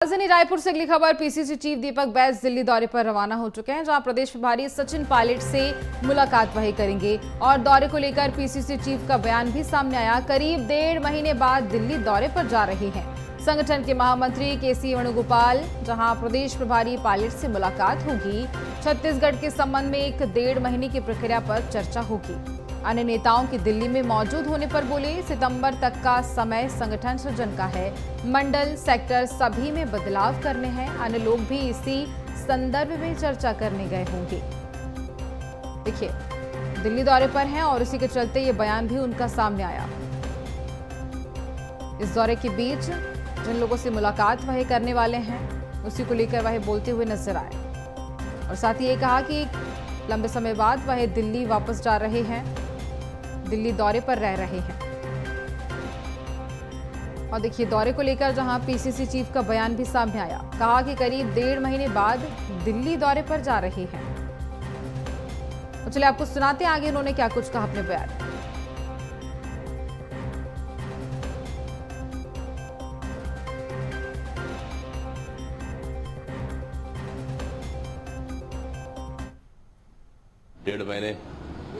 राजधानी रायपुर से अगली खबर। पीसीसी चीफ दीपक बैज दिल्ली दौरे पर रवाना हो चुके हैं, जहां प्रदेश प्रभारी सचिन पायलट से मुलाकात वही करेंगे और दौरे को लेकर पीसीसी चीफ का बयान भी सामने आया। करीब 1.5 महीने बाद दिल्ली दौरे पर जा रहे हैं संगठन के महामंत्री केसी वेणुगोपाल, जहां प्रदेश प्रभारी पायलट से मुलाकात होगी। छत्तीसगढ़ के संबंध में 1.5 महीने की प्रक्रिया पर चर्चा होगी। अन्य नेताओं के दिल्ली में मौजूद होने पर बोले, सितंबर तक का समय संगठन सृजन का है, मंडल सेक्टर सभी में बदलाव करने हैं। अन्य लोग भी इसी संदर्भ में चर्चा करने गए होंगे। देखिए, दिल्ली दौरे पर हैं और इसी के चलते ये बयान भी उनका सामने आया। इस दौरे के बीच जिन लोगों से मुलाकात वह करने वाले हैं, उसी को लेकर वह बोलते हुए नजर आए और साथ ही ये कहा कि लंबे समय बाद वह दिल्ली वापस जा रहे हैं, दिल्ली दौरे पर रह रहे हैं। और देखिए, दौरे को लेकर जहां पीसीसी चीफ का बयान भी सामने आया, कहा कि करीब 1.5 महीने बाद दिल्ली दौरे पर जा रहे हैं। तो चलिए आपको सुनाते हैं आगे उन्होंने क्या कुछ कहा अपने बयान। डेढ़ महीने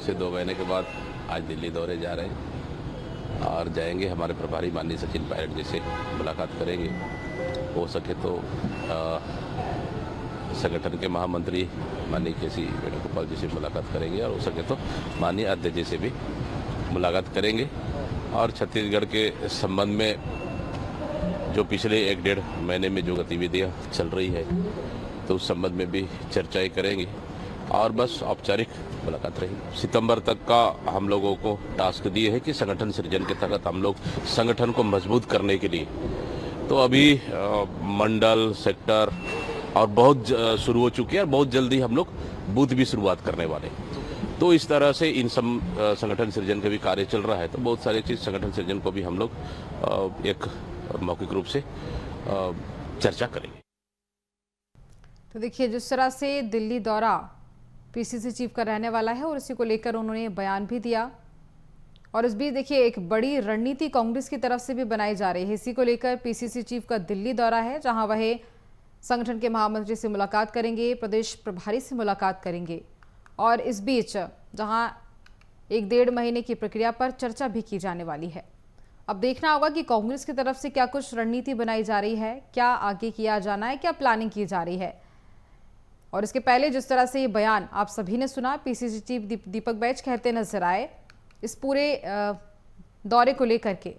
से 2 महीने के बाद आज दिल्ली दौरे जा रहे हैं और जाएंगे। हमारे प्रभारी माननीय सचिन पायलट जी से मुलाकात करेंगे। हो सके तो संगठन के महामंत्री माननीय केसी वेणुगोपाल जी से मुलाकात करेंगे और हो सके तो माननीय अध्यक्ष जी से भी मुलाकात करेंगे। और छत्तीसगढ़ के संबंध में जो पिछले 1.5 महीने में जो गतिविधियाँ चल रही है, तो उस संबंध में भी चर्चाएँ करेंगे और बस औपचारिक मुलाकात रही। सितंबर तक का हम लोगों को टास्क दिए है कि संगठन सृजन के तहत हम लोग संगठन को मजबूत करने के लिए, तो अभी मंडल सेक्टर और बहुत शुरू हो चुके हैं और बहुत जल्दी हम लोग बूथ भी शुरुआत करने वाले। तो इस तरह से इन संगठन सृजन का भी कार्य चल रहा है। तो बहुत सारी चीज संगठन सृजन को भी हम लोग एक मौखिक रूप से चर्चा करेंगे। तो देखिए, जिस तरह से दिल्ली दौरा पीसीसी चीफ का रहने वाला है और इसी को लेकर उन्होंने बयान भी दिया। और इस बीच देखिए, एक बड़ी रणनीति कांग्रेस की तरफ से भी बनाई जा रही है। इसी को लेकर पीसीसी चीफ का दिल्ली दौरा है, जहां वह संगठन के महामंत्री से मुलाकात करेंगे, प्रदेश प्रभारी से मुलाकात करेंगे और इस बीच जहां 1.5 महीने की प्रक्रिया पर चर्चा भी की जाने वाली है। अब देखना होगा कि कांग्रेस की तरफ से क्या कुछ रणनीति बनाई जा रही है, क्या आगे किया जाना है, क्या प्लानिंग की जा रही है। और इसके पहले जिस तरह से ये बयान आप सभी ने सुना, पीसीसी चीफ दीपक बैज कहते नजर आए इस पूरे दौरे को लेकर के।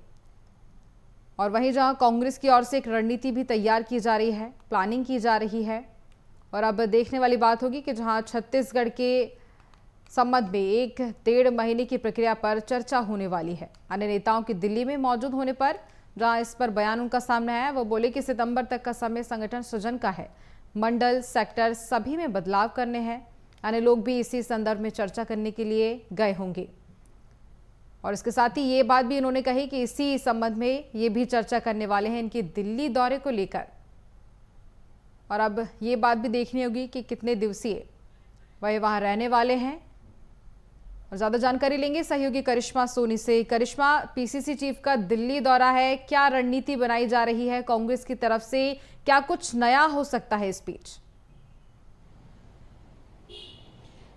और वहीं जहां कांग्रेस की ओर से एक रणनीति भी तैयार की जा रही है, प्लानिंग की जा रही है। और अब देखने वाली बात होगी कि जहां छत्तीसगढ़ के संबंध में 1.5 महीने की प्रक्रिया पर चर्चा होने वाली है। अन्य नेताओं की दिल्ली में मौजूद होने पर जहां इस पर बयान उनका सामने आया, वो बोले कि सितंबर तक का समय संगठन सृजन का है, मंडल सेक्टर सभी में बदलाव करने हैं। अन्य लोग भी इसी संदर्भ में चर्चा करने के लिए गए होंगे। और इसके साथ ही ये बात भी इन्होंने कही कि इसी संबंध में ये भी चर्चा करने वाले हैं इनके दिल्ली दौरे को लेकर। और अब ये बात भी देखनी होगी कि कितने दिवसीय वह वहां रहने वाले हैं। और ज्यादा जानकारी लेंगे सहयोगी करिश्मा सोनी से। करिश्मा, पीसीसी चीफ का दिल्ली दौरा है, क्या रणनीति बनाई जा रही है कांग्रेस की तरफ से, क्या कुछ नया हो सकता है इस बीच?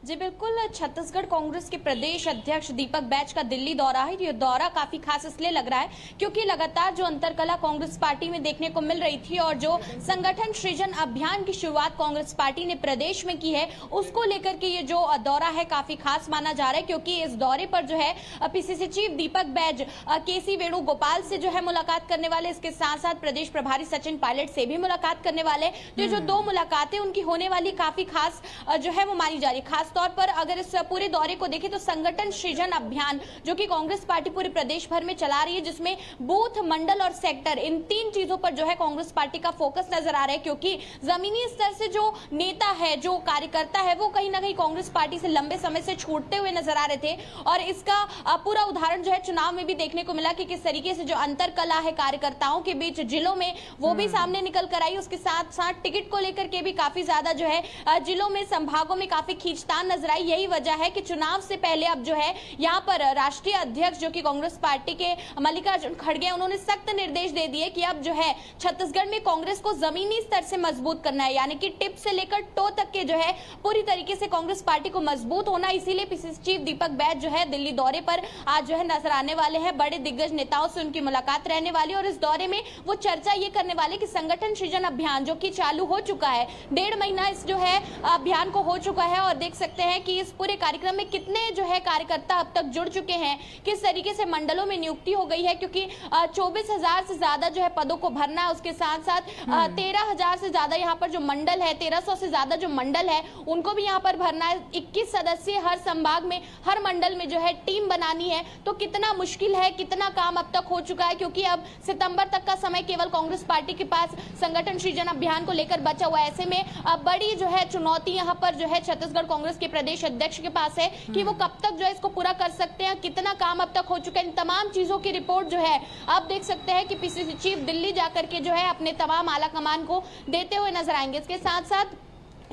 जी बिल्कुल, छत्तीसगढ़ कांग्रेस के प्रदेश अध्यक्ष दीपक बैज का दिल्ली दौरा है। ये दौरा काफी खास इसलिए लग रहा है क्योंकि लगातार जो अंतरकला कांग्रेस पार्टी में देखने को मिल रही थी और जो संगठन सृजन अभियान की शुरुआत कांग्रेस पार्टी ने प्रदेश में की है, उसको लेकर के ये जो दौरा है काफी खास माना जा रहा है। क्योंकि इस दौरे पर जो है पीसीसी चीफ दीपक बैज केसी वेणुगोपाल से जो है मुलाकात करने वाले, इसके साथ साथ प्रदेश प्रभारी सचिन पायलट से भी मुलाकात करने वाले। तो ये जो 2 मुलाकातें उनकी होने वाली काफी खास जो है वो मानी जा रही है। खास तौर पर अगर इस पूरे दौरे को देखें तो संगठन सृजन अभियान जो कि कांग्रेस पार्टी पूरे प्रदेश भर में चला रही है, जिसमें बूथ, मंडल और सेक्टर, इन 3 चीजों पर जो है कांग्रेस पार्टी का फोकस नजर आ रहा है। क्योंकि जमीनी स्तर से जो नेता है, जो कार्यकर्ता है, वो कहीं ना कहीं कांग्रेस पार्टी से लंबे समय से छूटते हुए नजर आ रहे थे। और इसका पूरा उदाहरण जो है चुनाव में भी देखने को मिला कि किस तरीके से जो अंतरकला है कार्यकर्ताओं के बीच जिलों में, वो भी सामने निकल कर आई। उसके साथ साथ टिकट को लेकर के भी काफी ज्यादा जो है जिलों में, संभागों में काफी खींचतान परेशान नजर आई। यही वजह है कि चुनाव से पहले अब जो है यहाँ पर राष्ट्रीय अध्यक्ष जो कि कांग्रेस पार्टी के मल्लिकार्जुन खड़गे, उन्होंने सख्त निर्देश दे दिए कि अब जो है छत्तीसगढ़ में कांग्रेस को जमीनी स्तर से मजबूत करना है, यानी कि टिप से लेकर टो तक के जो है पूरी तरीके से कांग्रेस पार्टी को मजबूत होना। इसीलिए पीसीसी चीफ दीपक बैज जो है दिल्ली दौरे पर आज जो है नजर आने वाले हैं। बड़े दिग्गज नेताओं से उनकी मुलाकात रहने वाली और इस दौरे में वो चर्चा ये करने वाले कि संगठन सृजन अभियान जो कि चालू हो चुका है, 1.5 महीना इस जो है अभियान को हो चुका है और देख सकते हैं कि इस पूरे कार्यक्रम में कितने जो है कार्यकर्ता अब तक जुड़ चुके हैं, किस तरीके से मंडलों में नियुक्ति हो गई है, क्योंकि 24,000 से ज्यादा जो है पदों को भरना है। उसके साथ साथ 13,000 से ज्यादा यहाँ पर जो मंडल है, 1,300 से ज्यादा जो मंडल है उनको भी यहाँ पर भरना है। 21 सदस्यीय हर संभाग में, हर मंडल में जो है टीम बनानी है। तो कितना मुश्किल है, कितना काम अब तक हो चुका है, क्योंकि अब सितंबर तक का समय केवल कांग्रेस पार्टी के पास संगठन सृजन अभियान को लेकर बचा हुआ है। ऐसे में अब बड़ी जो है चुनौती यहाँ पर जो है छत्तीसगढ़ कांग्रेस के प्रदेश अध्यक्ष के पास है कि वो कब तक जो है इसको पूरा कर सकते हैं, कितना काम अब तक हो चुका है। इन तमाम चीजों की रिपोर्ट जो है आप देख सकते हैं कि पीसीसी चीफ दिल्ली जाकर के जो है अपने तमाम आला कमान को देते हुए नजर आएंगे। इसके साथ साथ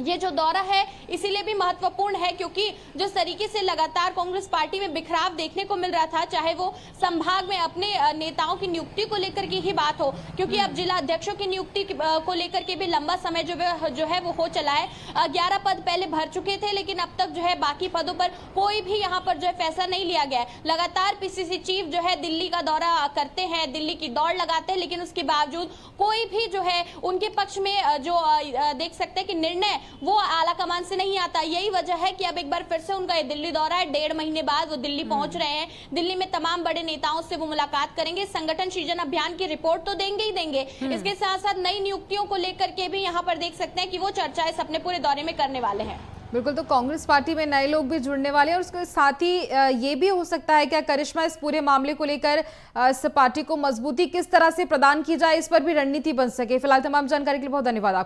ये जो दौरा है इसीलिए भी महत्वपूर्ण है क्योंकि जिस तरीके से लगातार कांग्रेस पार्टी में बिखराव देखने को मिल रहा था, चाहे वो संभाग में अपने नेताओं की नियुक्ति को लेकर की ही बात हो, क्योंकि अब जिला अध्यक्षों की नियुक्ति को लेकर के भी लंबा समय जो है वो हो चला है। 11 पद पहले भर चुके थे, लेकिन अब तक जो है बाकी पदों पर कोई भी यहाँ पर जो है फैसला नहीं लिया गया है। लगातार पीसीसी चीफ जो है दिल्ली का दौरा करते हैं, दिल्ली की दौड़ लगाते हैं, लेकिन उसके बावजूद कोई भी जो है उनके पक्ष में जो देख सकते हैं कि निर्णय वो आला कमान से नहीं आता। यही वजह है कि अब एक बार फिर से उनका ये दिल्ली दौरा है। 1.5 महीने बाद वो दिल्ली पहुंच रहे हैं। दिल्ली में तमाम बड़े नेताओं से वो मुलाकात करेंगे, संगठन सृजन अभियान की रिपोर्ट तो देंगे ही देंगे, इसके साथ साथ नई नियुक्तियों को लेकर के भी यहाँ पर देख सकते हैं कि वो चर्चा इस अपने पूरे दौरे में करने वाले हैं। बिल्कुल, तो कांग्रेस पार्टी में नए लोग भी जुड़ने वाले हैं और उसके साथ ही ये भी हो सकता है क्या करिश्मा इस पूरे मामले को लेकर इस पार्टी को मजबूती किस तरह से प्रदान की जाए, इस पर भी रणनीति बन सके। फिलहाल तमाम जानकारी के लिए बहुत धन्यवाद आपका।